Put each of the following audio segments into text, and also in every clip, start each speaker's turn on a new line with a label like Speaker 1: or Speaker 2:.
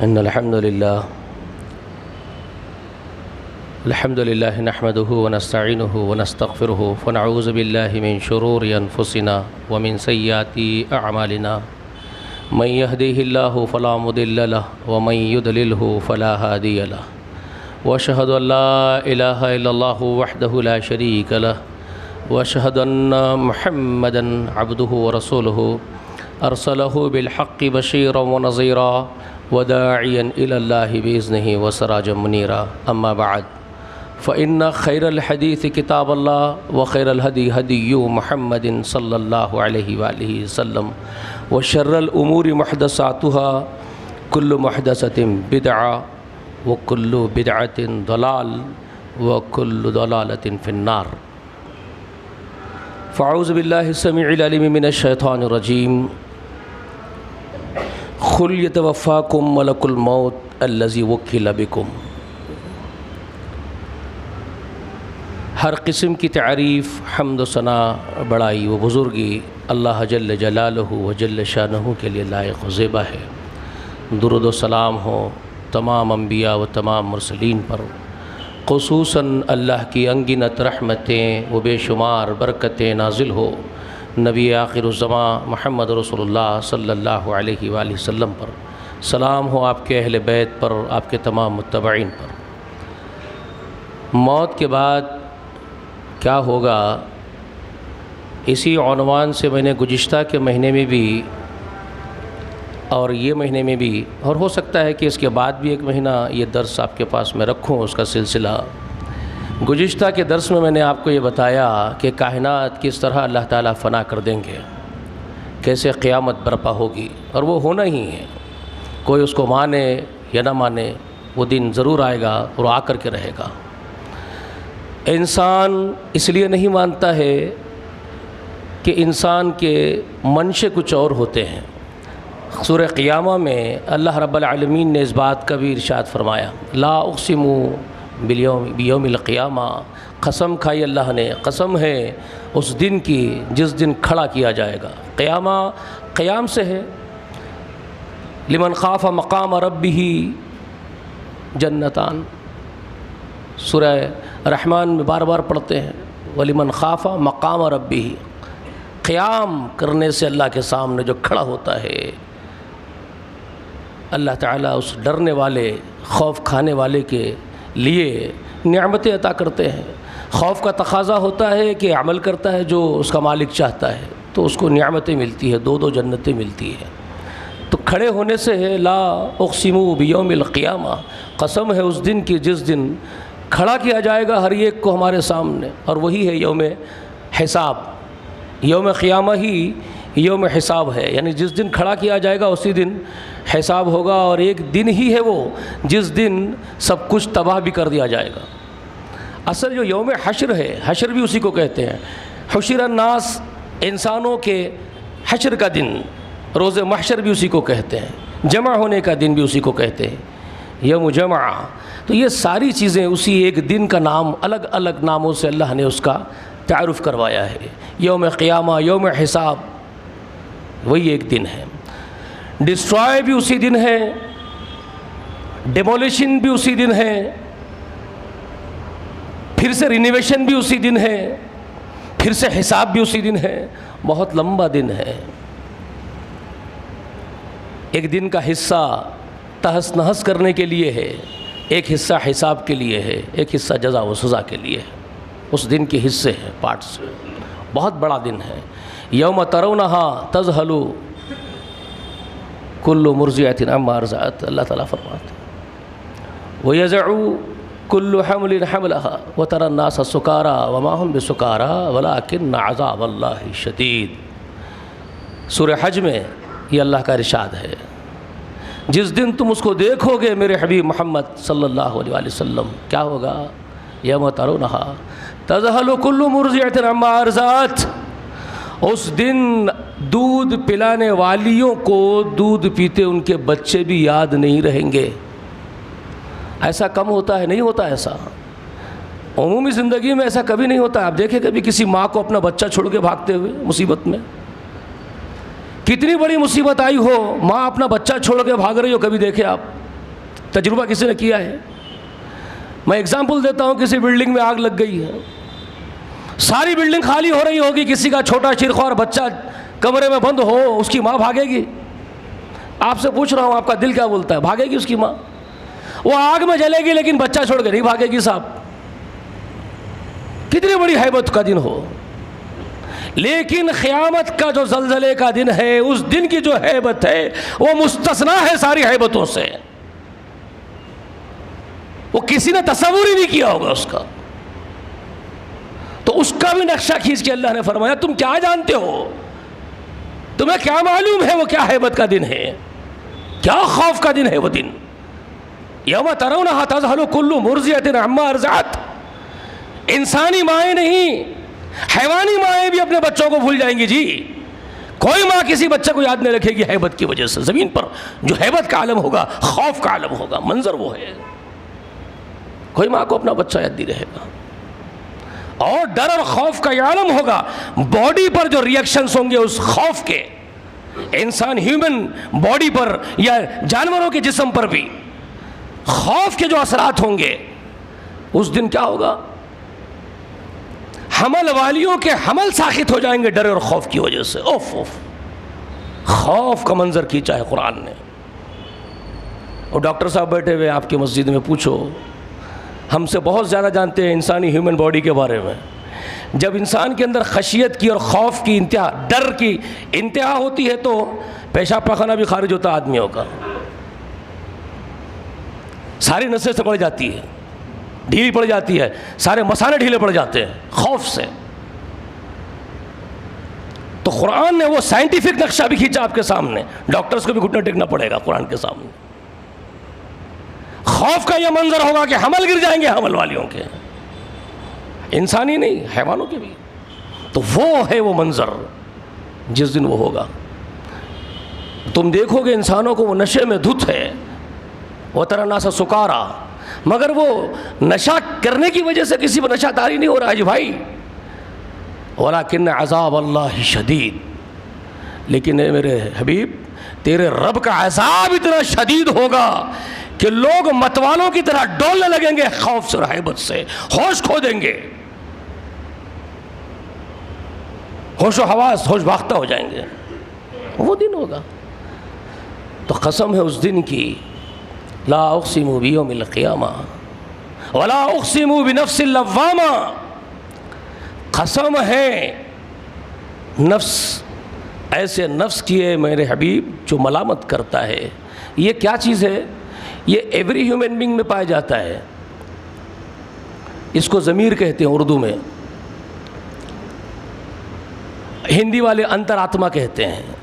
Speaker 1: इन्नल हम्दुलिल्लाह नहमदुहु व नस्तईनुहु व नस्तगफिरुहु व नऊज़ु बिल्लाहि मिन शुरूरि अनफुसिना व मिन सय्यिआति अअमालिना मन यहदिहिल्लाहु फला मुदिल्ल लहु व मन युद्लिलहु फला हादिय लहु व अशहदु अन ला इलाहा इल्लल्लाहु वहदहु ला शरीक लहु व अशहदु अन्ना मुहम्मदन अब्दुहु व रसूलुहु अरसलहु बिलहक़्क़ि बशीरन व नज़ीरा व दाइयन इलल्लाहि बिइज़्निहि व सिराजम मुनीरा अम्मा बअद फ़इन्न खैरल हदीस किताबल्लाह व खैरल हदी हदीयु मुहम्मदिन सल्लल्लाहु अलैहि व आलिहि वसल्लम व शर्रल उमूरि मुहदसातुहा कुल्लु मुहदसतिन बिदअ व कुल्लु बिदअतिन दलाल व कुल्लु दलालतिन फिन्नार। फ़अऊज़ु बिल्लाहि समीइल अलीम मिनश शैतानिर रजीम। खुल यतवफ़्फ़ाकुम मलकुल मौत अल्लज़ी वुक्किल बिकुम। हर किस्म की तारीफ़ हम्द सना बड़ाई व बुज़ुर्गी अल्लाह जल्ल जलालहु व जल्ल शानहु के लिए लायक़ व ज़ेबा है। दुरूद व सलाम हो तमाम अम्बिया व तमाम मुरसलीन पर, ख़ुसूसन अल्लाह की अंगिनत रहमतें व बेशुमार बरकतें नाजिल हो नबी आखिरुज़्ज़मां मुहम्मद रसूलुल्लाह सल्लल्लाहु अलैहि वसल्लम पर। सलाम हो आपके अहले बैत पर, आपके तमाम मुत्तबईन पर। मौत के बाद क्या होगा, इसी उन्वान से मैंने गुज़िश्ता के महीने में भी और ये महीने में भी, और हो सकता है कि इसके बाद भी एक महीना ये दर्स आपके पास मैं रखूँ, उसका सिलसिला। गुज़िश्ता के दर्स में मैंने आपको ये बताया कि कायनात किस तरह अल्लाह ताला फ़ना कर देंगे, कैसे क़यामत बर्पा होगी, और वो होना ही है। कोई उसको माने या ना माने, वो दिन ज़रूर आएगा और आकर के रहेगा। इंसान इसलिए नहीं मानता है कि इंसान के मंशे कुछ और होते हैं। सूरह क़ियामा में अल्लाह रब्बुल आलमीन ने इस बात का भी इरशाद फरमाया, ला उक़सिमु बियौमिल क़ियामा। कसम खाई अल्लाह ने, कसम है उस दिन की जिस दिन खड़ा किया जाएगा। क़ियामा क़याम से है। लिमन ख़ाफ़ मक़ाम रब्बिही जन्नतान, सूरह रहमान में बार बार पढ़ते हैं, वलिमन ख़ाफ़ मक़ाम रब्बिही। क़याम करने से अल्लाह के सामने जो खड़ा होता है, अल्लाह ताला उस डरने वाले, खौफ खाने वाले के लिए नियामतें अता करते हैं। खौफ का तकाज़ा होता है कि अमल करता है जो उसका मालिक चाहता है, तो उसको नियामतें मिलती है, दो दो जन्नतें मिलती है। तो खड़े होने से है ला उक़सिमु बियौमिल क़ियामा, कसम है उस दिन की जिस दिन खड़ा किया जाएगा हर एक को हमारे सामने, और वही है यौम हिसाब। यौम क़ियामा ही यौम हिसाब है, यानी जिस दिन खड़ा किया जाएगा उसी दिन हिसाब होगा, और एक दिन ही है वो जिस दिन सब कुछ तबाह भी कर दिया जाएगा। असल जो यौम हश्र है, हश्र भी उसी को कहते हैं। हुशिर अन्नास, इंसानों के हश्र का दिन, रोज़े महशर भी उसी को कहते हैं। जमा होने का दिन भी उसी को कहते हैं, यौम जमा। तो ये सारी चीज़ें उसी एक दिन का नाम अलग अलग नामों से अल्लाह ने उसका तारुफ़ करवाया है। यौम क़ियामा, यौम हिसाब, वही एक दिन है। डिस्ट्रॉय भी उसी दिन है, डेमोलिशन भी उसी दिन है, फिर से रिनोवेशन भी उसी दिन है, फिर से हिसाब भी उसी दिन है। बहुत लंबा दिन है। एक दिन का हिस्सा तहस नहस करने के लिए है, एक हिस्सा हिसाब के लिए है, एक हिस्सा जज़ा व सज़ा के लिए है। उस दिन के हिस्से हैं, पार्ट्स। बहुत बड़ा दिन है। यौम तरौनहा तज़हलु कुल्लु मुर्ज़िअतिन अम्मा अर्ज़अत, अल्लाह ताला फरमाते हैं, व यज़उ कुल्लु हम्लिन हमलहा व तरा अन्नास सुकारा व मा हुम बिसुकारा वलाकिन्न अज़ाबल्लाहि शदीद। सूरह हज में ये अल्लाह का इरशाद है। जिस दिन तुम उसको देखोगे मेरे हबीब मोहम्मद सल्लल्लाहु अलैहि वसल्लम, क्या होगा, यौम तरौनहा तज़हलु कुल्लु मुर्ज़िअतिन अम्मा अर्ज़अत। उस दिन दूध पिलाने वालियों को दूध पीते उनके बच्चे भी याद नहीं रहेंगे। ऐसा कम होता है? नहीं होता ऐसा। उमूमी ज़िंदगी में ऐसा कभी नहीं होता। आप देखें कभी किसी माँ को अपना बच्चा छोड़ के भागते हुए मुसीबत में, कितनी बड़ी मुसीबत आई हो, माँ अपना बच्चा छोड़ के भाग रही हो, कभी देखे आप? तजुर्बा किसी ने किया है? मैं एग्जाम्पल देता हूँ, किसी बिल्डिंग में आग लग गई है, सारी बिल्डिंग खाली हो रही होगी, किसी का छोटा चिरखौर बच्चा कमरे में बंद हो, उसकी माँ भागेगी? आपसे पूछ रहा हूँ, आपका दिल क्या बोलता है? भागेगी उसकी माँ? वो आग में जलेगी लेकिन बच्चा छोड़ के नहीं भागेगी साहब। कितनी बड़ी हैबत का दिन हो। लेकिन क़यामत का जो ज़लज़ले का दिन है, उस दिन की जो हैबत है वो मुस्तस्ना है सारी हैबतों से। वो किसी ने तस्वुर ही नहीं किया होगा उसका। तो उसका भी नक्शा खींच के अल्लाह ने फरमाया, तुम क्या जानते हो, तुम्हें क्या मालूम है वो क्या हैबत का दिन है, क्या खौफ का दिन है वो दिन। यौम तरौनहा तज़हलु कुल्लु मुर्ज़ियतिन अम्मा अर्ज़अत। इंसानी माएँ नहीं, हैवानी माएँ भी अपने बच्चों को भूल जाएंगी जी। कोई माँ किसी बच्चे को याद नहीं रखेगी हैबत की वजह से। ज़मीन पर जो हैबत का आलम होगा, खौफ का आलम होगा, मंजर वो है। कोई माँ को अपना बच्चा याद नहीं रहेगा। और डर और खौफ का यह आलम होगा, बॉडी पर जो रिएक्शंस होंगे उस खौफ के, इंसान ह्यूमन बॉडी पर या जानवरों के जिस्म पर भी खौफ के जो असरात होंगे, उस दिन क्या होगा, हमल वालियों के हमल साखित हो जाएंगे डर और खौफ की वजह से। ओफ ओफ, खौफ का मंजर खींचा है कुरान ने। और डॉक्टर साहब बैठे हुए आपकी मस्जिद में, पूछो, हमसे बहुत ज़्यादा जानते हैं इंसानी ह्यूमन बॉडी के बारे में। जब इंसान के अंदर खशियत की और खौफ की इंतहा, डर की इंतहा होती है तो पेशाब पाखाना भी खारिज होता है आदमियों का, सारी नसें से पड़ जाती है, ढीली पड़ जाती है, सारे मसाले ढीले पड़ जाते हैं खौफ से। तो कुरान ने वो साइंटिफिक नक्शा भी खींचा आपके सामने, डॉक्टर्स को भी घुटना टेकना पड़ेगा कुरान के सामने। खौफ का यह मंजर होगा कि हमल गिर जाएंगे हमल वालियों के, इंसानी नहीं हैवानों के भी। तो वो है वो मंजर जिस दिन वो होगा। तुम देखोगे इंसानों को वो नशे में धुत है, वो तरह नासा सुकारा, मगर वो नशा करने की वजह से किसी पर नशा तारी नहीं हो रहा है जी भाई। वलाकिन अज़ाब अल्लाह शदीद, लेकिन मेरे हबीब तेरे रब का अज़ाब इतना शदीद होगा कि लोग मतवालों की तरह डोलने लगेंगे खौफ से और हैबत से, होश खो देंगे, होशो हवास होश बाख्ता हो जाएंगे। वो दिन होगा। तो कसम है उस दिन की, ला उक़सिमु बियौमिल क़ियामा वला उक़सिमु बिनफ़्सिल लव्वामा। कसम है नफ्स, ऐसे नफ्स की है मेरे हबीब जो मलामत करता है। ये क्या चीज़ है? ये एवरी ह्यूमन बीइंग में पाया जाता है। इसको ज़मीर कहते हैं उर्दू में, हिंदी वाले अंतरात्मा कहते हैं।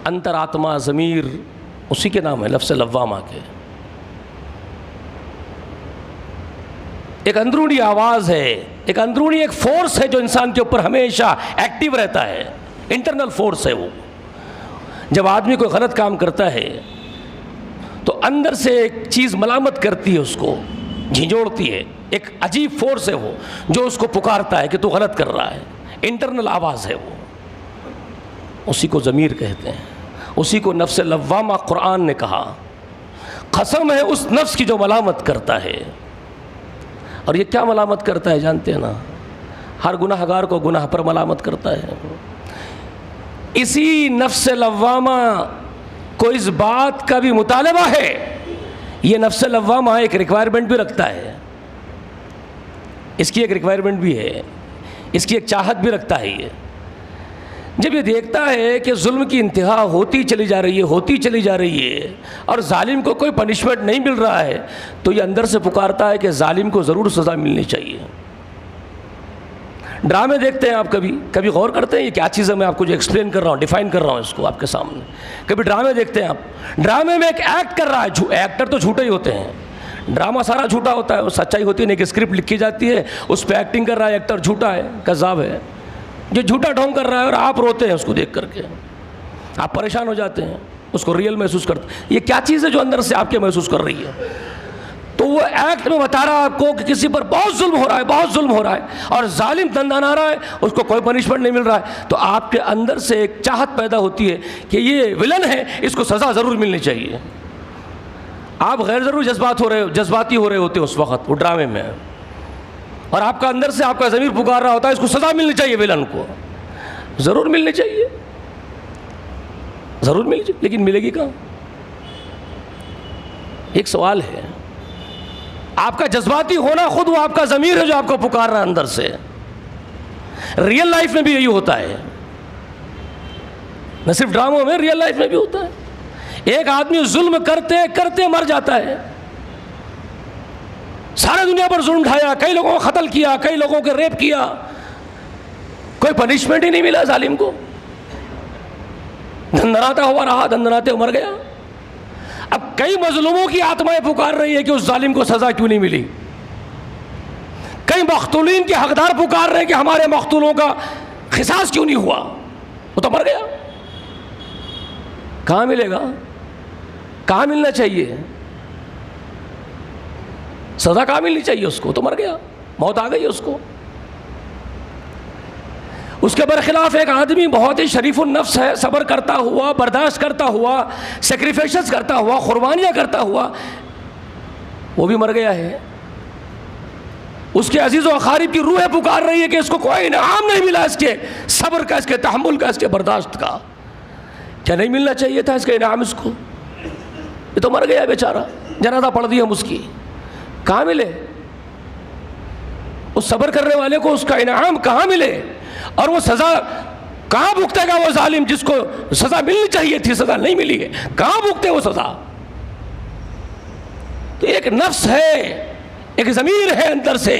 Speaker 1: अंतरात्मा, ज़मीर उसी के नाम है, लफ्ज़ लव्वामा के। एक अंदरूनी आवाज़ है, एक अंदरूनी एक फ़ोर्स है जो इंसान के ऊपर हमेशा एक्टिव रहता है, इंटरनल फोर्स है वो। जब आदमी कोई गलत काम करता है तो अंदर से एक चीज़ मलामत करती है, उसको झिझोड़ती है, एक अजीब फोर्स है वो जो उसको पुकारता है कि तू गलत कर रहा है। इंटरनल आवाज़ है वो, उसी को ज़मीर कहते हैं, उसी को नफ्स लव्वामा कुरान ने कहा। कसम है उस नफ्स की जो मलामत करता है। और ये क्या मलामत करता है जानते हैं ना? हर गुनाहगार को गुनाह पर मलामत करता है। इसी नफ्स लव्वामा को इस बात का भी मुतालबा है, ये नफ्स लव्वामा एक रिक्वायरमेंट भी रखता है, इसकी एक रिक्वायरमेंट भी है, इसकी एक चाहत भी रखता है। ये जब ये देखता है कि जुल्म की इंतहा होती चली जा रही है, होती चली जा रही है और जालिम को कोई पनिशमेंट नहीं मिल रहा है, तो ये अंदर से पुकारता है कि जालिम को ज़रूर सज़ा मिलनी चाहिए। ड्रामे देखते हैं आप, कभी कभी गौर करते हैं ये क्या चीज़ है? मैं आपको जो एक्सप्लेन कर रहा हूँ, डिफ़ाइन कर रहा हूँ इसको आपके सामने। कभी ड्रामे देखते हैं आप, ड्रामे में एक एक्ट कर रहा है, एक्टर तो झूठे ही होते हैं, ड्रामा सारा झूठा होता है, वो सच्चाई होती नहीं। कि स्क्रिप्ट लिखी जाती है, उस पर एक्टिंग कर रहा है एक्टर, झूठा है, कज़ाब है, जो झूठा ढोंग कर रहा है, और आप रोते हैं उसको देख करके, आप परेशान हो जाते हैं, उसको रियल महसूस करते हैं। ये क्या चीज़ है जो अंदर से आपके महसूस कर रही है? तो वो एक्ट में बता रहा है आपको कि किसी पर बहुत जुल्म हो रहा है, बहुत जुल्म हो रहा है, और जालिम दंदाना रहा है, उसको कोई पनिशमेंट नहीं मिल रहा है। तो आपके अंदर से एक चाहत पैदा होती है कि ये विलन है, इसको सज़ा ज़रूर मिलनी चाहिए। आप गैर ज़रूरी जज्बाती हो रहे होते उस वक़्त वो ड्रामे में, और आपका अंदर से आपका ज़मीर पुकार रहा होता है इसको सज़ा मिलनी चाहिए, विलन को ज़रूर मिलनी चाहिए, ज़रूर मिलनी चाहिए, लेकिन मिलेगी कहाँ? एक सवाल है, आपका जज्बाती होना खुद वो आपका ज़मीर है जो आपको पुकार रहा है अंदर से। रियल लाइफ में भी यही होता है, न सिर्फ ड्रामों में, रियल लाइफ में भी होता है। एक आदमी जुल्म करते करते मर जाता है, सारे दुनिया पर जुल्म ढाया, कई लोगों को कत्ल किया, कई लोगों को रेप किया, कोई पनिशमेंट ही नहीं मिला जालिम को, धंधनाता हुआ रहा, धंधनाते मर गया। अब कई मजलूमों की आत्माएं पुकार रही है कि उस जालिम को सजा क्यों नहीं मिली, कई मख्तूलीन के हकदार पुकार रहे हैं कि हमारे मख्तूलों का खिसास क्यों नहीं हुआ, वो तो मर गया। कहाँ मिलेगा, कहाँ मिलना चाहिए सजा, कहाँ मिलनी चाहिए उसको, तो मर गया, मौत आ गई उसको। उसके बरखिलाफ एक आदमी बहुत ही शरीफुन नफ्स है, सब्र करता हुआ, बर्दाश्त करता हुआ, सेक्रीफिसेस करता हुआ, कुर्बानियाँ करता हुआ, वो भी मर गया है। उसके अजीज़ व अकारीब की रूहें पुकार रही है कि इसको कोई इनाम नहीं मिला इसके सब्र का, इसके तहम्मुल का, इसके बर्दाश्त का। क्या नहीं मिलना चाहिए था इसका इनाम इसको? ये तो मर गया बेचारा, जनाजा पढ़ दी हम उसकी, कहाँ मिले उस सब्र करने वाले को, उसका इनाम कहाँ मिले? और वो सज़ा कहाँ भुगतेगा वो जालिम जिसको सज़ा मिलनी चाहिए थी, सज़ा नहीं मिली है, कहाँ भुगते वो सज़ा? तो एक नफ्स है, एक ज़मीर है अंदर से,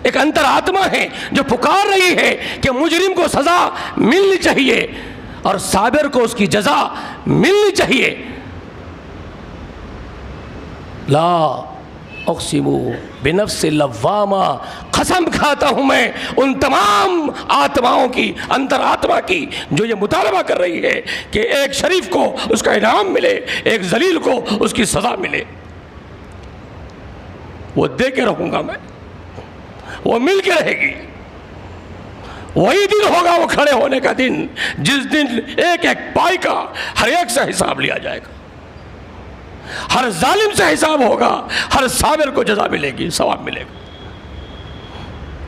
Speaker 1: एक अंतर आत्मा है जो पुकार रही है कि मुजरिम को सज़ा मिलनी चाहिए और साबिर को उसकी जज़ा मिलनी चाहिए। ला अक़सिमु बिनफ्सिल लव्वामा, कसम खाता हूँ मैं उन तमाम आत्माओं की, अंतर आत्मा की, जो ये मुतालबा कर रही है कि एक शरीफ को उसका इनाम मिले, एक जलील को उसकी सज़ा मिले। वो दे के रहूँगा मैं, वो मिल के रहेगी। वही दिन होगा वो खड़े होने का दिन, जिस दिन एक एक पाई का हर एक से हिसाब लिया जाएगा, हर जालिम से हिसाब होगा, हर साबिर को जजा मिलेगी, सवाब मिलेगा।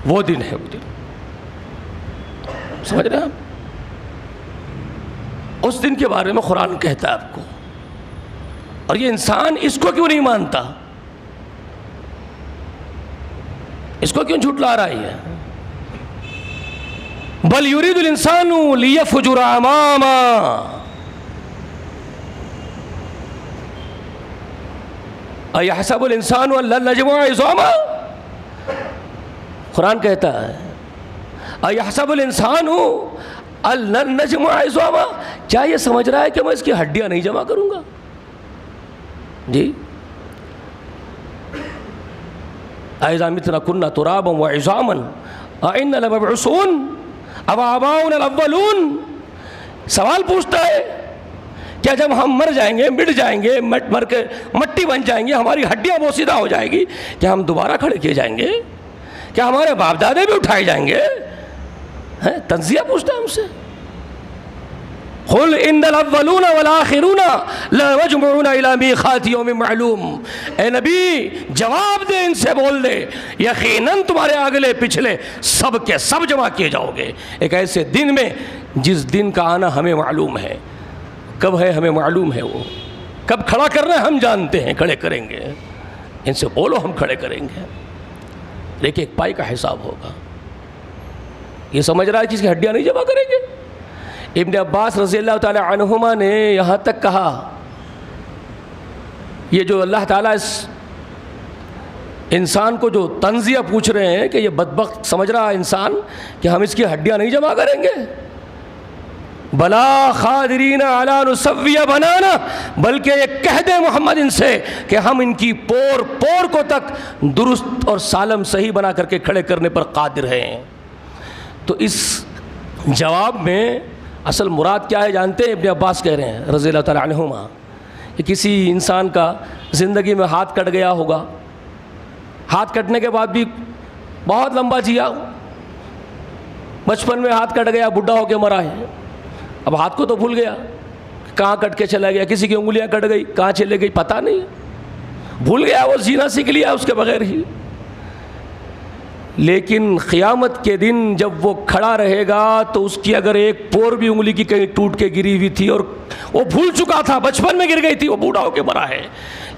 Speaker 1: वो दिन है, वो दिन, समझ रहे हैं आप? उस दिन के बारे में कुरान कहता है आपको, और ये इंसान इसको क्यों नहीं मानता, इसको क्यों झुठला रहा है? बल युरीदुल इंसानु लियफजुर अमामा, अयहसबुल इंसानु अल्लन नजमुअ इज़ामा। कुरान कहता है अयहसबुल इंसानु अल्लन नजमुअ इज़ामा, क्या ये समझ रहा है कि मैं इसकी हड्डियां नहीं जमा करूंगा? जी, अइज़ा मितना कुन्ना तुराबन व इज़ामन अइन्ना लमबअसून अब आबाउना अव्वलून। सवाल पूछता है क्या जब हम मर जाएंगे, मिट जाएंगे, मर के मट्टी बन जाएंगे, हमारी हड्डियां बोसीदा हो जाएगी, क्या हम दोबारा खड़े किए जाएंगे? क्या हमारे बाप दादे भी उठाए जाएंगे? हैं, तंज़िया पूछता है हमसे। कुल इन्नल अव्वलूना वल आखिरूना लमजमूना इला मीक़ाति यौमिन मालूम। ए नबी जवाब दे, इनसे बोल दे, यकीनन तुम्हारे अगले पिछले सब के सब जमा किए जाओगे एक ऐसे दिन में जिस दिन का आना हमें मालूम है। कब है हमें मालूम है, वो कब खड़ा करना है हम जानते हैं, खड़े करेंगे। इनसे बोलो हम खड़े करेंगे, लेकिन एक पाई का हिसाब होगा। ये समझ रहा है कि इसकी हड्डियां नहीं जमा करेंगे? इब्न अब्बास रज़ियल्लाहु ताला अन्हुमा ने यहाँ तक कहा, ये जो अल्लाह ताला इस इंसान को जो तंज़िया पूछ रहे हैं कि ये बदबख्त समझ रहा है इंसान कि हम इसकी हड्डियां नहीं जमा करेंगे, बला ख़ादिरीन अला नुसव्विय बनाना, बल्कि ये कह दे मोहम्मद इनसे कि हम इनकी पोर पोर को तक दुरुस्त और सालम सही बना करके खड़े करने पर कादिर हैं। तो इस जवाब में असल मुराद क्या है जानते हैं? इब्न अब्बास कह रहे हैं रज़ियल्लाहु ताला अन्हुमा कि किसी इंसान का ज़िंदगी में हाथ कट गया होगा, हाथ कटने के बाद भी बहुत लंबा जिया, बचपन में हाथ कट गया, बुढ़ा होकर मरा है, अब हाथ को तो भूल गया कहाँ कट के चला गया, किसी की उंगलियां कट गई, कहाँ चले गई पता नहीं, भूल गया, वो जीना सीख लिया उसके बगैर ही। लेकिन क़यामत के दिन जब वो खड़ा रहेगा तो उसकी अगर एक पोर भी उंगली की कहीं टूट के गिरी हुई थी और वो भूल चुका था, बचपन में गिर गई थी, वो बूढ़ा होके मरा है,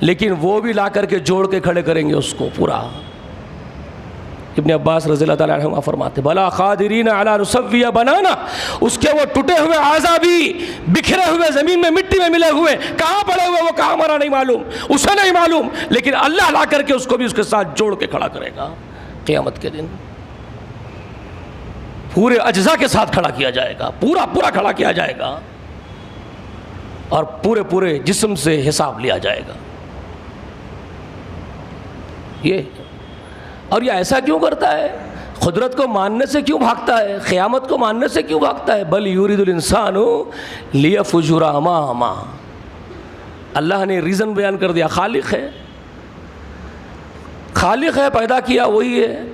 Speaker 1: लेकिन वो भी ला करके जोड़ के खड़े करेंगे उसको पूरा। इब्न अब्बास रज़ियल्लाहु ताला अन्हुमा फरमाते बला क़ादिरीन अला नुसव्विया बनाना, उसके वो टूटे हुए आज़ा भी बिखरे हुए ज़मीन में मिट्टी में मिले हुए कहाँ पड़े हुए, वो कहाँ मरा नहीं मालूम, उसे नहीं मालूम, लेकिन अल्लाह ला करके उसको भी उसके साथ जोड़ के खड़ा करेगा क़यामत के दिन। पूरे अज्जा के साथ खड़ा किया जाएगा, पूरा पूरा खड़ा किया जाएगा और पूरे पूरे जिस्म से हिसाब लिया जाएगा। ये और ये ऐसा क्यों करता है? कुदरत को मानने से क्यों भागता है? क़यामत को मानने से क्यों भागता है? बल युरिदुल इंसानु लियफ़जुरा अमामा। अल्लाह ने रीज़न बयान कर दिया, खालिक है, खालिक है, पैदा किया वही है,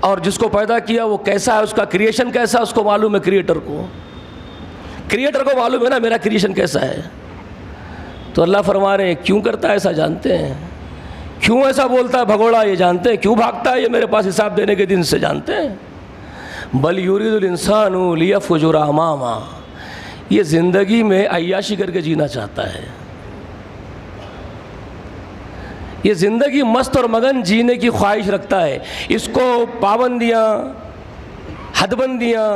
Speaker 1: और जिसको पैदा किया वो कैसा है, उसका क्रिएशन कैसा है उसको मालूम है। क्रिएटर को मालूम है ना मेरा क्रिएशन कैसा है। तो अल्लाह फरमा रहे हैं क्यों करता है ऐसा जानते हैं, क्यों ऐसा बोलता है भगोड़ा ये जानते हैं, क्यों भागता है ये मेरे पास हिसाब देने के दिन से जानते हैं। बल युरिदुल इंसानु लियफ़जुरा अमामा, ये ज़िंदगी में अय्याशी करके जीना चाहता है, ये ज़िंदगी मस्त और मगन जीने की ख्वाहिश रखता है। इसको पाबंदियाँ, हदबंदियाँ,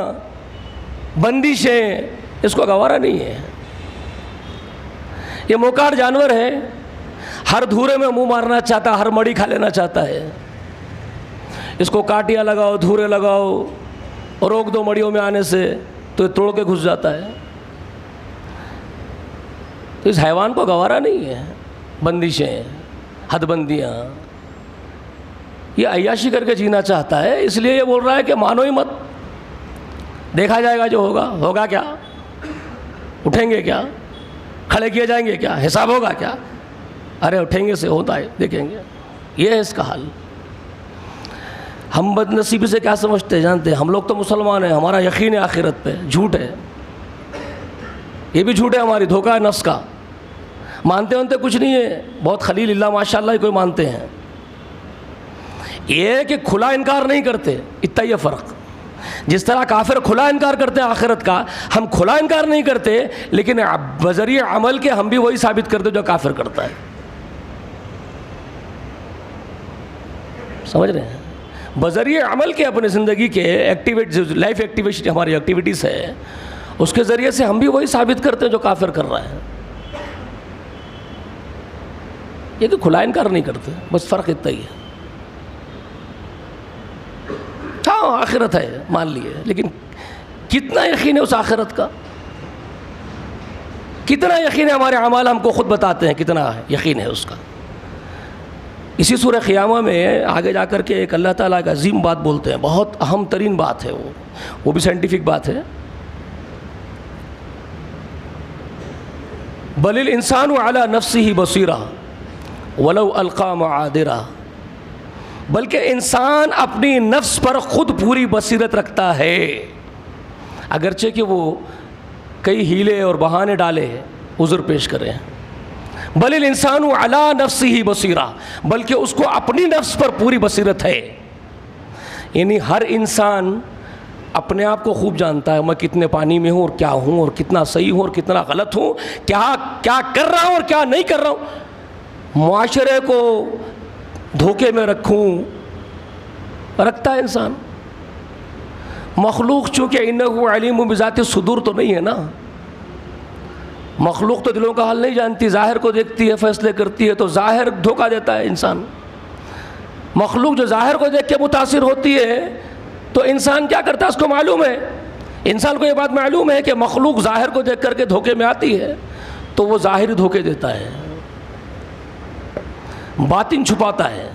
Speaker 1: बंदिशें इसको गवारा नहीं है। ये मोकार जानवर है, हर धूरे में मुंह मारना चाहता, हर मड़ी खा लेना चाहता है। इसको काटियाँ लगाओ, धूरे लगाओ और रोक दो मड़ियों में आने से तो ये तोड़ के घुस जाता है। तो इस हैवान को गवारा नहीं है बंदिशें, हदबंदियाँ, ये अय्याशी करके जीना चाहता है। इसलिए ये बोल रहा है कि मानो ही मत, देखा जाएगा जो होगा। होगा क्या? उठेंगे क्या? खड़े किए जाएंगे क्या? हिसाब होगा क्या? अरे उठेंगे से होता है, देखेंगे। ये है इसका हाल। हम बदनसीबी से क्या समझते हैं जानते हैं? हम लोग तो मुसलमान हैं, हमारा यकीन है आखिरत पे, झूठ है। ये भी झूठ है, हमारी धोखा है नफ्स का। मानते होते कुछ नहीं है, बहुत खलीलिल्लाह माशाअल्लाह कोई मानते हैं। ये कि खुला इनकार नहीं करते, इतना ही फ़र्क। जिस तरह काफिर खुला इनकार करते हैं आखिरत का, हम खुला इनकार नहीं करते, लेकिन बजरिए अमल के हम भी वही साबित करते जो काफिर करता है। समझ रहे हैं? बजरिए अमल के अपने ज़िंदगी के एक्टिविटीज, लाइफ एक्टिविटी, हमारी एक्टिविटीज़ है, उसके ज़रिए से हम भी वही साबित करते हैं जो काफिर कर रहा है। ये कि खुला इनकार नहीं करते, बस फ़र्क इतना ही है। हाँ आखिरत है मान लिए, लेकिन कितना यकीन है उस आखिरत का? कितना यकीन है? हमारे अमाल हमको खुद बताते हैं कितना यकीन है उसका। इसी सूरह क़ियामा में आगे जाकर के एक अल्लाह ताला का अजीम बात बोलते हैं, बहुत अहम तरीन बात है वो भी साइंटिफिक बात है। बलिल इंसानु अला नफ्सिही बसीरा वलौ अलका मादिरा, बल्कि इंसान अपनी नफ्स पर ख़ुद पूरी बसीरत रखता है, अगरचे कि वो कई हीले और बहाने डाले, उज़्र पेश करें। बलिल इंसानु अला नफ्सिही बसीरा, बल्कि उसको अपनी नफ्स पर पूरी बसीरत है। यानी हर इंसान अपने आप को खूब जानता है, मैं कितने पानी में हूँ और क्या हूँ और कितना सही हूँ और कितना गलत हूँ, क्या क्या कर रहा हूँ और क्या नहीं कर रहा हूँ, मुआशरे को धोखे में रखता है इंसान। मखलूक चूँकि इन्नहु अलीम बिज़ाति सुदूर तो नहीं है ना, मखलूक तो दिलों का हाल नहीं जानती, ज़ाहिर को देखती है, फैसले करती है, तो ज़ाहिर धोखा देता है इंसान। मखलूक जो ज़ाहिर को देख के मुतासिर होती है तो इंसान क्या करता है उसको मालूम है, इंसान को ये बात मालूम है कि मखलूक ज़ाहिर को देख करके धोखे में आती है, तो वो ज़ाहिर धोखे देता है, बातिन छुपाता है।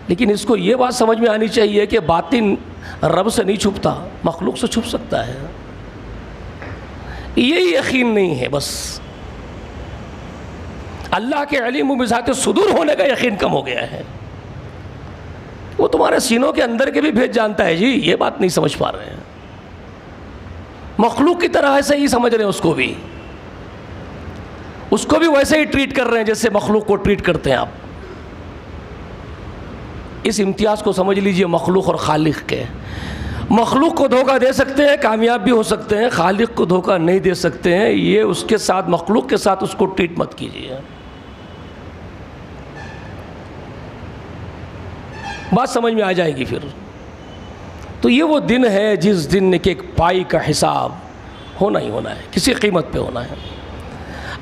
Speaker 1: लेकिन इसको ये बात समझ में आनी चाहिए कि बातिन रब से नहीं छुपता, मखलूक से छुप सकता है। यही यकीन नहीं है, बस अल्लाह के अलीम बिज़ाति सुदूर होने का यकीन कम हो गया है। वो तुम्हारे सीनों के अंदर के भी भेद जानता है जी, ये बात नहीं समझ पा रहे हैं। मखलूक की तरह से ही समझ रहे हैं उसको भी, उसको भी वैसे ही ट्रीट कर रहे हैं जैसे मखलूक को ट्रीट करते हैं आप। इस इम्तियाज़ को समझ लीजिए मखलूक और खालिक के। मखलूक को धोखा दे सकते हैं, कामयाब भी हो सकते हैं, खालिक को धोखा नहीं दे सकते हैं। ये उसके साथ, मखलूक के साथ उसको ट्रीट मत कीजिए। बात समझ में आ जाएगी फिर। तो ये वो दिन है जिस दिन के एक पाई का हिसाब होना ही होना है, किसी कीमत पे होना है।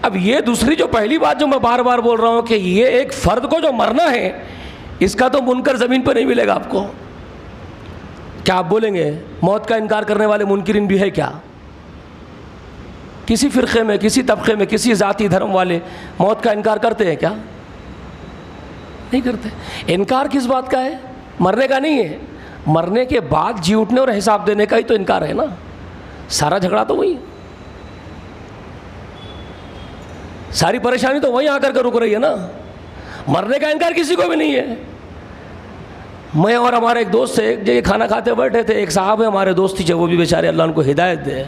Speaker 1: अब ये दूसरी जो पहली बात जो मैं बार बार बोल रहा हूँ कि ये एक फ़र्द को जो मरना है, इसका तो मुनकर ज़मीन पर नहीं मिलेगा आपको। क्या आप बोलेंगे मौत का इनकार करने वाले मुनकिरीन भी है क्या? किसी फ़िरक़े में, किसी तबक़े में, किसी ज़ाती धर्म वाले मौत का इनकार करते हैं क्या? नहीं करते। इनकार किस बात का है? मरने का नहीं है, मरने के बाद जी उठने और हिसाब देने का ही तो इनकार है ना। सारा झगड़ा तो वही, सारी परेशानी तो वहीं आकर के रुक रही है ना। मरने का इनकार किसी को भी नहीं है। मैं और हमारे एक दोस्त से एक जगह खाना खाते बैठे थे, एक साहब है हमारे दोस्त थे, वो भी बेचारे अल्लाह उनको हिदायत दे।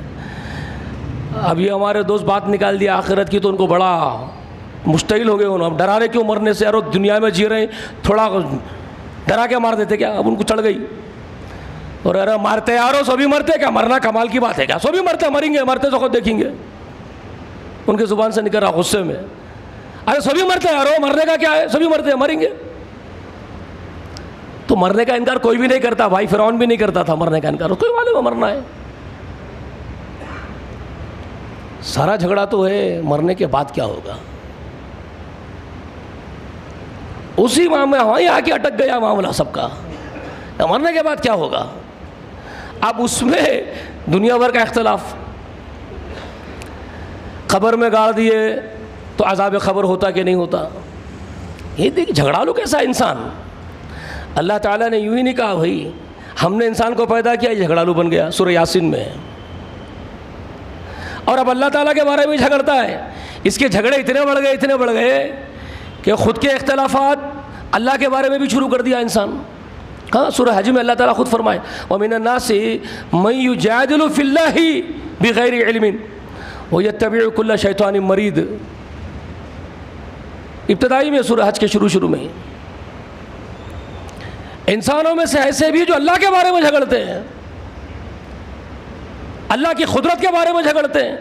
Speaker 1: अब ये हमारे दोस्त बात निकाल दिया आखिरत की, तो उनको बड़ा मुश्किल हो गए। उन्होंने अब डरा रहे क्यों मरने से, यार दुनिया में जी रहे हैं, थोड़ा डरा के मार देते क्या? अब उनको चढ़ गई। और अरे मारते यारो, सभी मरते क्या? मरना कमाल की बात है क्या? सभी मरते, मरेंगे, मरते तो खुद देखेंगे। उनके ज़ुबान से निकल रहा गुस्से में, अरे सभी मरते यारो, मरने का क्या है, सभी मरते हैं, मरेंगे। तो मरने का इनकार कोई भी नहीं करता भाई। फिरौन भी नहीं करता था मरने का इनकार, उसको मालूम है मरना है। सारा झगड़ा तो है मरने के बाद क्या होगा। उसी मामले वहीं आके अटक गया मामला सबका, मरने के बाद क्या होगा। अब उसमें दुनिया भर का इख्तलाफ। खबर में गाड़ दिए तो अज़ाब खबर होता कि नहीं होता। ये देखिए झगड़ा लो कैसा इंसान। अल्लाह ताला ने यूँ ही नहीं कहा भाई हमने इंसान को पैदा किया, ये झगड़ालू बन गया, सूरह यासीन में। और अब अल्लाह ताला के बारे में झगड़ता है। इसके झगड़े इतने बढ़ गए कि ख़ुद के इख्तलाफात अल्लाह के बारे में भी शुरू कर दिया इंसान। कहाँ? सूरह हज में अल्लाह ताला खुद फरमाए, व मिनन नासि मन युजादिलु फिल्लाहि बिगैरि इल्मिन व यत्तबिउ कुल्ल शैतानिन मरीद। इब्तदाई में सूरह हज के शुरू में इंसानों में से ऐसे भी जो अल्लाह के बारे में झगड़ते हैं, अल्लाह की खुदरत के बारे में झगड़ते हैं।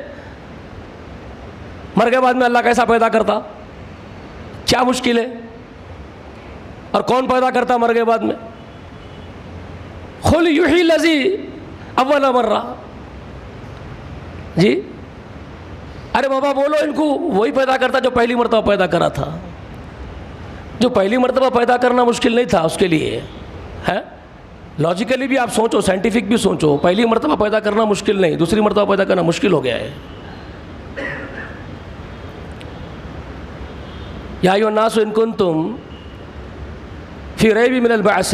Speaker 1: मर के बाद में अल्लाह कैसा पैदा करता, क्या मुश्किल है, और कौन पैदा करता मर के बाद में। खुल युही लजी अव्वल मर्रा जी, अरे बाबा बोलो इनको, वही पैदा करता जो पहली मरतबा पैदा करा था। जो पहली मरतबा पैदा करना मुश्किल नहीं था उसके लिए, है लॉजिकली भी आप सोचो, साइंटिफिक भी सोचो, पहली मरतबा पैदा करना मुश्किल नहीं, दूसरी मरतबा पैदा करना मुश्किल हो गया है। या अय्युहन्नासु इन कुंतुम फी रैबिन मिनल बअस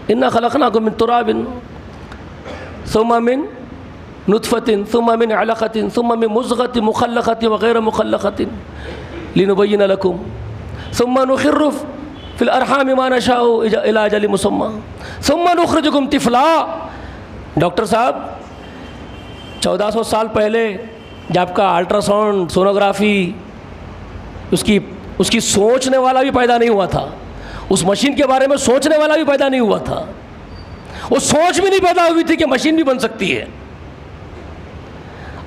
Speaker 1: इन्ना खलक़नाकुम मिन तुराबिन सुम्मा मिन नुतफ़तिन सुम्मा मिन अलक़तिन सुम्मा मिन मुज़ग़तिन मुख़ल्लक़तिन व ग़ैर मुख़ल्लक़तिन लिनुबय्यिन लकुम सुम्मा नुख़िर्रु फ़िल अरहाम मा नशाउ इला अजलिन मुसम्मा सुम्मा नुख़रिजुकुम तिफ़ला। डॉक्टर साहब 1400 साल पहले जब आपका अल्ट्रासाउंड, सोनोग्राफी, उसकी सोचने वाला भी पैदा नहीं हुआ था, उस मशीन के बारे में सोचने वाला भी पैदा नहीं हुआ था, वो सोच भी नहीं पैदा हुई थी कि मशीन भी बन सकती है।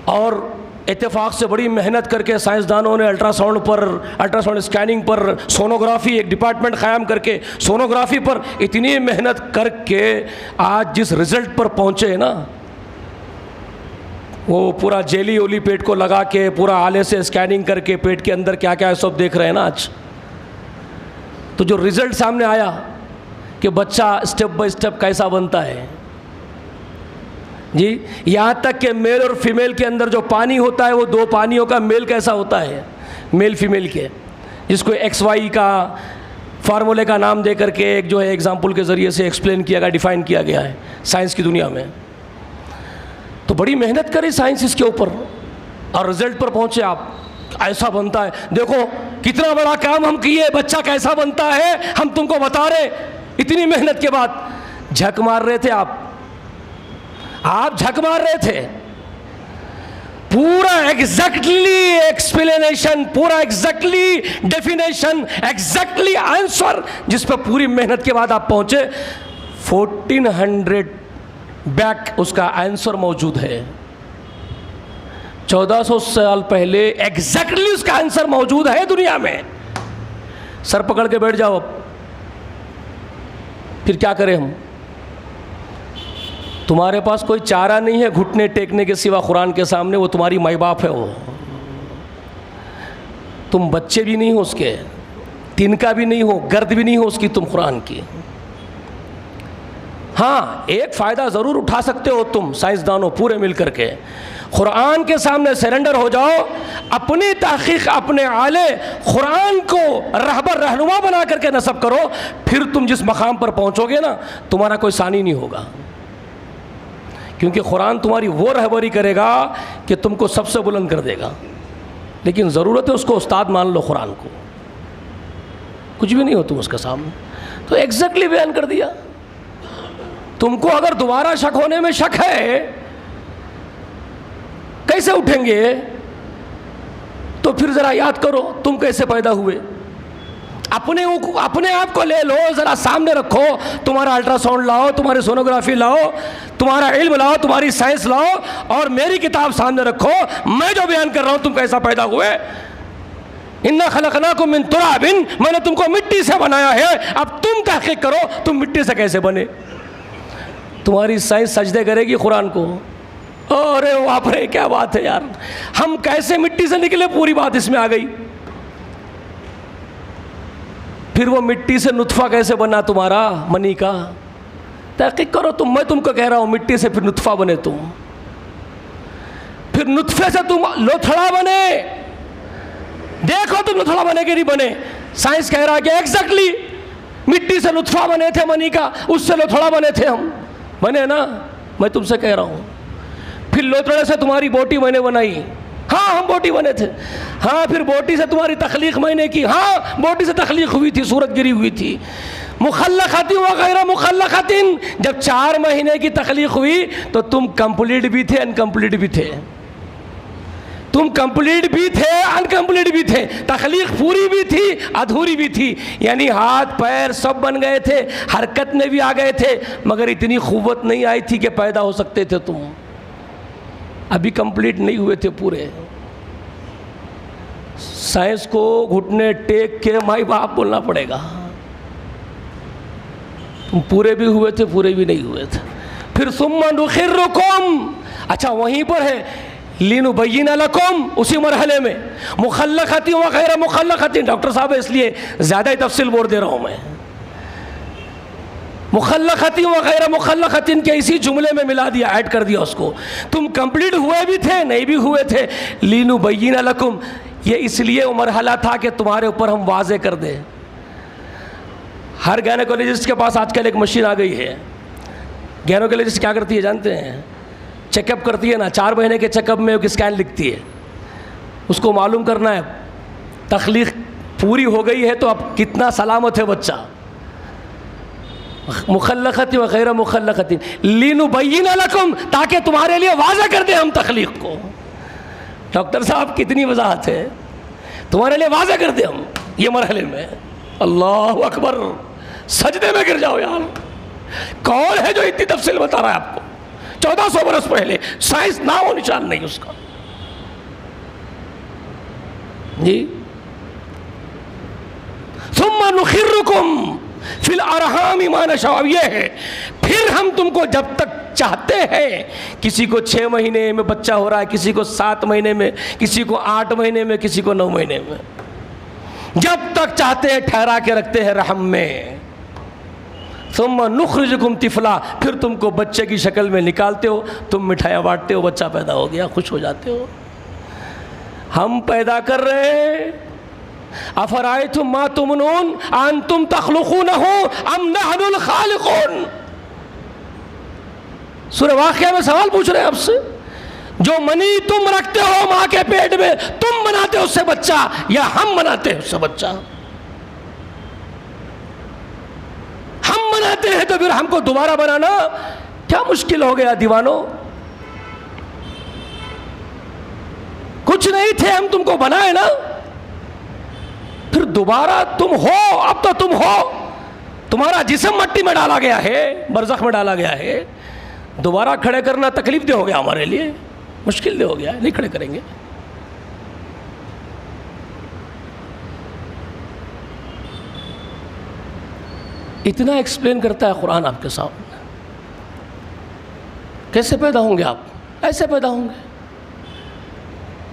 Speaker 1: और इत्तेफाक से बड़ी मेहनत करके साइंसदानों ने अल्ट्रासाउंड स्कैनिंग पर, सोनोग्राफी एक डिपार्टमेंट क़ायम करके सोनोग्राफी पर इतनी मेहनत करके आज जिस रिज़ल्ट पर पहुँचे ना, वो पूरा जेली ओली पेट को लगा के पूरा आले से स्कैनिंग करके पेट के अंदर क्या क्या है सब देख रहे हैं ना आज। तो जो रिज़ल्ट सामने आया कि बच्चा स्टेप बाय स्टेप कैसा बनता है जी, यहाँ तक कि मेल और फीमेल के अंदर जो पानी होता है वो दो पानियों का मेल कैसा होता है, मेल फीमेल के, जिसको XY का फार्मूले का नाम दे करके एक जो है एग्जाम्पल के ज़रिए से एक्सप्लेन किया गया, डिफ़ाइन किया गया है साइंस की दुनिया में। तो बड़ी मेहनत करी साइंस इसके ऊपर और रिज़ल्ट पर पहुँचे आप, ऐसा बनता है। देखो कितना बड़ा काम हम किए, बच्चा कैसा बनता है हम तुमको बता रहे। इतनी मेहनत के बाद झक मार रहे थे आप झक मार रहे थे। पूरा एग्जैक्टली एक्सप्लेनेशन, पूरा एग्जैक्टली डेफिनेशन, एग्जैक्टली आंसर, जिस पर पूरी मेहनत के बाद आप पहुंचे, 1400 बैक उसका आंसर मौजूद है। 1400 साल पहले एग्जैक्टली उसका आंसर मौजूद है दुनिया में। सर पकड़ के बैठ जाओ, अब फिर क्या करें हम? तुम्हारे पास कोई चारा नहीं है घुटने टेकने के सिवा कुरान के सामने। वो तुम्हारी माई बाप है, वो तुम बच्चे भी नहीं हो उसके, तिनका भी नहीं हो, गर्द भी नहीं हो उसकी, तुम कुरान की। हाँ, एक फ़ायदा ज़रूर उठा सकते हो तुम साइंसदानों पूरे मिल करके, कुरान के सामने सरेंडर हो जाओ, अपनी तहकीक, अपने आले कुरान को रहबर रहनुमा बना करके नस्ब करो, फिर तुम जिस मकाम पर पहुँचोगे ना, तुम्हारा कोई सानी नहीं होगा, क्योंकि कुरान तुम्हारी वो रहबरी करेगा कि तुमको सबसे बुलंद कर देगा। लेकिन ज़रूरत है उसको उस्ताद मान लो, कुरान को कुछ भी नहीं हो तुम उसके सामने। तो एग्जैक्टली बयान कर दिया। तुमको अगर दोबारा शक होने में शक है, कैसे उठेंगे? तो फिर ज़रा याद करो तुम कैसे पैदा हुए। अपने आप को ले लो, ज़रा सामने रखो, तुम्हारा अल्ट्रासाउंड लाओ, तुम्हारी सोनोग्राफी लाओ, तुम्हारा इल्म लाओ, तुम्हारी साइंस लाओ, और मेरी किताब सामने रखो। मैं जो बयान कर रहा हूँ तुम कैसा पैदा हुए। इन्ना खलकनाकुम मिन तुराबिन, मैंने तुमको मिट्टी से बनाया है। अब तुम तहकीक करो तुम मिट्टी से कैसे बने। तुम्हारी साइंस सजदे करेगी कुरान को। अरे बाप रे, क्या बात है यार, हम कैसे मिट्टी से निकले, पूरी बात इसमें आ गई। फिर वो मिट्टी से नुत्फा कैसे बना तुम्हारा, मनी का, तहकीक करो तुम। मैं तुमको कह रहा हूँ मिट्टी से फिर नुत्फा बने तुम, फिर नुत्फे से तुम लोथड़ा बने। देखो तुम लोथड़ा बने कि नहीं बने। साइंस कह रहा है कि एग्जैक्टली मिट्टी से नुत्फा बने थे मनी का, उससे लोथड़ा बने थे हम, बने ना। मैं तुमसे कह रहा हूँ फिर लोथड़े से तुम्हारी बोटी मैंने बनाई। हाँ, हम बोटी बने थे। हाँ, फिर बोटी से तुम्हारी तख्लीक मैंने की। हाँ, बोटी से तख्लीक हुई थी, सूरत गिरी हुई थी। मुखल्लक़ातिन व गैर मुखल्लक़ातिन, जब 4 महीने की तख्लीक हुई तो तुम कंप्लीट भी थे, अनकम्प्लीट भी थे। तुम कंप्लीट भी थे, अनकम्प्लीट भी थे। तख्लीक पूरी भी थी, अधूरी भी थी। यानी हाथ पैर सब बन गए थे, हरकत में भी आ गए थे, मगर इतनी क़ुव्वत नहीं आई थी कि पैदा हो सकते थे तुम। अभी कंप्लीट नहीं हुए थे पूरे। साइंस को घुटने टेक के माई बाप बोलना पड़ेगा। तुम पूरे भी हुए थे, पूरे भी नहीं हुए थे। फिर सुम्मा नुखिर्रुकुम, अच्छा वहीं पर है लिनुबय्यिन लकुम, उसी मरहले में मुखल्लक़ातिन व गैर मुखल्लक़ातिन। डॉक्टर साहब इसलिए ज़्यादा ही तफसील बोल दे रहा हूँ मैं। मुखल्लक़ातिन व गैर मुखल्लक़ातिन के इसी जुमले में मिला दिया, ऐड कर दिया उसको। तुम कंप्लीट हुए भी थे, नहीं भी हुए थे। लिनुबय्यिन लकुम, ये इसलिए वो मरहला था कि तुम्हारे ऊपर हम वाज़े कर दें। हर गायनेकोलॉजिस्ट के पास आजकल एक मशीन आ गई है। गायनेकोलॉजिस्ट क्या करती है जानते हैं? चेकअप करती है ना, 4 महीने के चेकअप में एक स्कैन लिखती है। उसको मालूम करना है तख्लीक पूरी हो गई है तो अब कितना सलामत है बच्चा। मुखल्लक़ातिन व गैर मुखल्लक़ातिन लिनुबय्यिन लकुम, ताकि तुम्हारे लिए वाज़ह कर दे हम तख्लीक को। डॉक्टर साहब कितनी वजाहत है, तुम्हारे लिए वाज़ह कर दे हम ये मरहले में। अल्लाह अकबर, सजदे में गिर जाओ यार। कौन है जो इतनी तफसील बता रहा है आपको? 1400 बरस पहले, साइंस नामो निशान नहीं उसका जी। सुम्मा नुखिर्रुकुम फिल अरहाम मा नशाअ, ये है फिर हम तुमको जब तक चाहते हैं, किसी को 6 महीने में बच्चा हो रहा है, किसी को 7 महीने में, किसी को 8 महीने में, किसी को 9 महीने में, जब तक चाहते हैं ठहरा के रखते हैं रहम में। सुम्मा नुखरिजुकुम तिफला, फिर तुमको बच्चे की शक्ल में निकालते हो, तुम मिठाइयाँ बांटते हो, बच्चा पैदा हो गया, खुश हो जाते हो। हम पैदा कर रहे हैं। अफरायतुम मा तुमनून अंतुम तख्लुकूनहु अम नहनुल खालिकून। सूरह वाक़िया में सवाल पूछ रहे हैं आपसे, जो मनी तुम रखते हो माँ के पेट में, तुम बनाते हो उससे बच्चा या हम बनाते हैं उससे बच्चा? हम बनाते हैं तो फिर हमको दोबारा बनाना क्या मुश्किल हो गया दीवानों? कुछ नहीं थे, हम तुमको बनाए ना, फिर दोबारा तुम हो, अब तो तुम हो, तुम्हारा जिस्म मट्टी में डाला गया है, बरज़ख में डाला गया है, दोबारा खड़े करना तकलीफ दे हो गया हमारे लिए, मुश्किल दे हो गया, नहीं खड़े करेंगे। इतना एक्सप्लेन करता है कुरान आपके सामने। कैसे पैदा होंगे आप? ऐसे पैदा होंगे,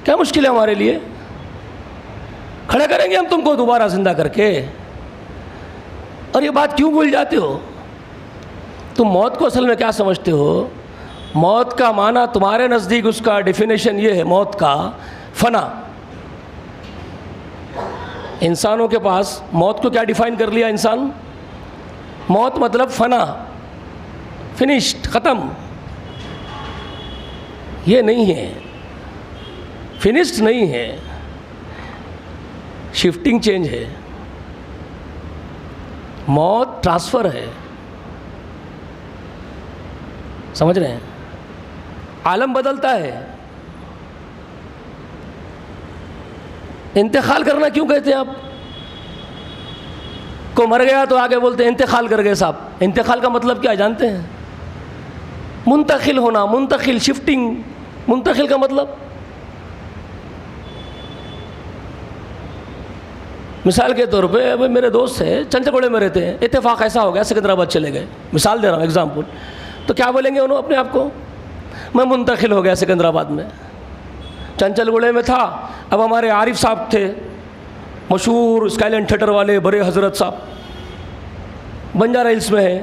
Speaker 1: क्या मुश्किल है हमारे लिए? खड़े करेंगे हम तुमको दोबारा जिंदा करके। और ये बात क्यों भूल जाते हो? तुम मौत को असल में क्या समझते हो? मौत का माना तुम्हारे नज़दीक उसका डेफिनेशन ये है, मौत का फना। इंसानों के पास मौत को क्या डिफाइन कर लिया इंसान? मौत मतलब फना, फिनिश्ड, ख़त्म। ये नहीं है, फिनिश्ड नहीं है, शिफ्टिंग चेंज है। मौत ट्रांसफ़र है, समझ रहे हैं? आलम बदलता है। इंतकाल करना क्यों कहते हैं आप? को मर गया तो आगे बोलते हैं इंतकाल कर गए साहब। इंतकाल का मतलब क्या जानते हैं? मुंतकिल होना, मुंतकिल, शिफ्टिंग। मुंतकिल का मतलब, मिसाल के तौर पे अब मेरे दोस्त है, चंचगोड़े में रहते हैं, इत्तेफाक ऐसा हो गया सिकंदराबाद चले गए, मिसाल दे रहा हूँ, एग्जाम्पल। तो क्या बोलेंगे उन्होंने अपने आप को? मैं मुंतकिल हो गया सिकंदराबाद में, चंचलगुड़े में था, अब हमारे आरिफ साहब थे, मशहूर स्काईलैंड थिएटर वाले, बड़े हजरत साहब, बंजारा हिल्स में है।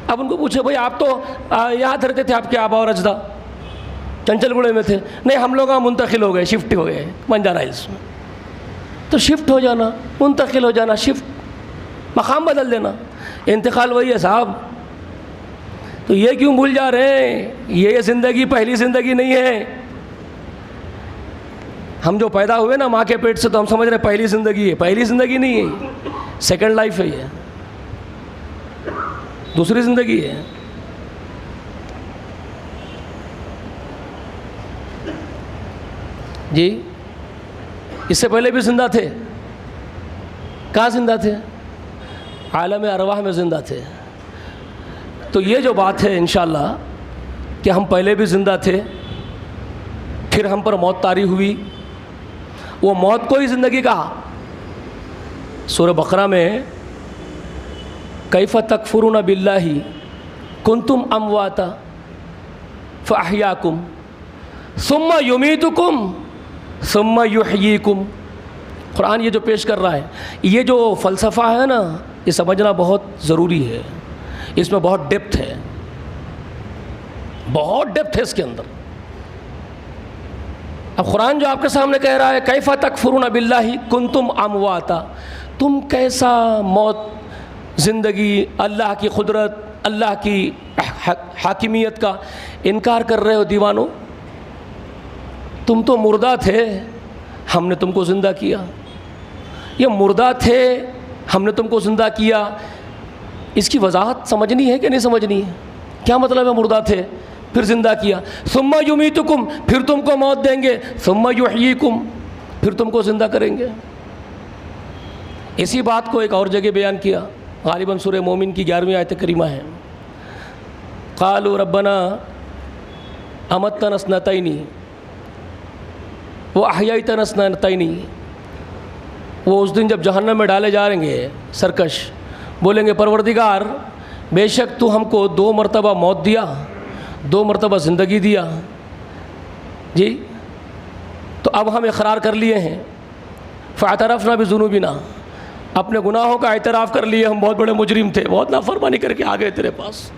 Speaker 1: अब उनको पूछे भाई आप तो यहाँ रहते थे, आपके आबा और अजदा चंचलगुड़े में थे। नहीं, हम लोग वहाँ मुंतकिल हो गए, शिफ्ट हो गए बंजारा हिल्स में। तो शिफ्ट हो जाना, मुंतकिल हो जाना, शिफ्ट, मकाम बदल देना, इंतकाल वही है साहब। तो ये क्यों भूल जा रहे हैं? ये ज़िंदगी पहली ज़िंदगी नहीं है। हम जो पैदा हुए ना माँ के पेट से, तो हम समझ रहे हैं पहली ज़िंदगी है। पहली ज़िंदगी नहीं है, सेकंड लाइफ है, ये दूसरी ज़िंदगी है। जी, इससे पहले भी जिंदा थे। कहाँ जिंदा थे? आलम अरवाह में जिंदा थे। तो ये जो बात है इंशाअल्लाह कि हम पहले भी ज़िंदा थे, फिर हम पर मौत तारी हुई, वो मौत को ही ज़िंदगी कहा। सूरह बकरा में कैफ़ तकफुरून बिल्लाहि कुंतुम अमवाता फ़अहयाकुम सुम्मा युमीतुकुम सुम्मा युहयीकुम। कुरान ये जो पेश कर रहा है, ये जो फ़लसफ़ा है ना, ये समझना बहुत ज़रूरी है। इसमें बहुत डेप्थ है, बहुत डेप्थ है इसके अंदर। अब कुरान जो आपके सामने कह रहा है कैफ़ तकफुरून बिल्लाहि कुंतुम अमवाता, तुम कैसा मौत, ज़िंदगी, अल्लाह की कुदरत, अल्लाह की हाकिमियत का इनकार कर रहे हो दीवानों। तुम तो मुर्दा थे, हमने तुमको ज़िंदा किया। ये मुर्दा थे, हमने तुमको ज़िंदा किया, इसकी वजाहत समझनी है कि नहीं समझनी है? क्या मतलब है मुर्दा थे फिर ज़िंदा किया? सुम्मा युमीतुकुम, फिर तुमको मौत देंगे, सुम्मा युहयीकुम, फिर तुमको ज़िंदा करेंगे। इसी बात को एक और जगह बयान किया, गालिबन सूरह मोमिन की 11वीं आयत करीमा है। क़ालू रब्बना अमत्तना स्नतैनी वो अहयैतना स्नतैनी। वो उस दिन जब जहन्नम में डाले जाएंगे सरकश, बोलेंगे परवरदिगार बेशक तू हमको 2 मरतबा मौत दिया, 2 मरतबा ज़िंदगी दिया जी, तो अब हम इकरार कर लिए हैं, फ़अतरफ़ना बिज़ुनूबिना, अपने गुनाहों का एतराफ़ कर लिए, हम बहुत बड़े मुजरिम थे, बहुत नाफरमानी करके आ गए तेरे पास।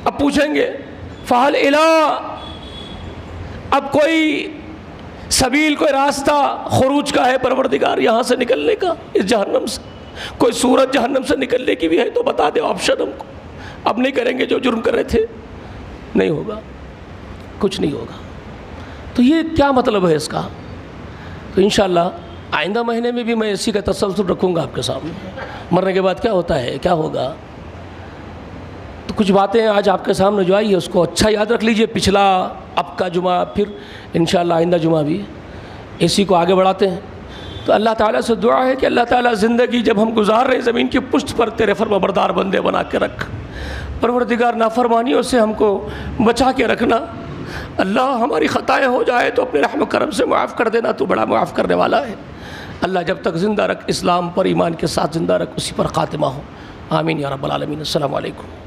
Speaker 1: अब पूछेंगे फ़हल इला, अब कोई सबील, कोई रास्ता खुरूज का है परवरदिगार यहाँ से निकलने का, इस जहन्नम से? कोई सूरत जहन्नम से निकलने की भी है तो बता दे ऑप्शन हमको। अब नहीं करेंगे जो जुर्म कर रहे थे, नहीं होगा, कुछ नहीं होगा। तो ये क्या मतलब है इसका? तो इंशाअल्लाह आइंदा महीने में भी मैं इसी का तसल्सल रखूँगा आपके सामने। मरने के बाद क्या होता है, क्या होगा, तो कुछ बातें आज आपके सामने जो आई है उसको अच्छा याद रख लीजिए। पिछला अब का जुमा, फिर इंशाअल्लाह आइंदा जुमा भी इसी को आगे बढ़ाते हैं। तो अल्लाह ताला से दुआ है कि अल्लाह ताला ज़िंदगी जब हम गुजार रहे ज़मीन की पुष्ट पर तेरे फरमाबरदार बंदे बना के रख। परवरदिगार नाफरमानियों से हमको बचा के रखना। अल्लाह हमारी ख़ताएँ हो जाए तो अपने रहम करम से माफ़ कर देना, तो बड़ा माफ़ करने वाला है। अल्लाह जब तक ज़िंदा रख, इस्लाम पर ईमान के साथ ज़िंदा रख, उसी पर ख़ातिमा हो। आमीन या रब्बल आलमीन। अस्सलामु अलैकुम।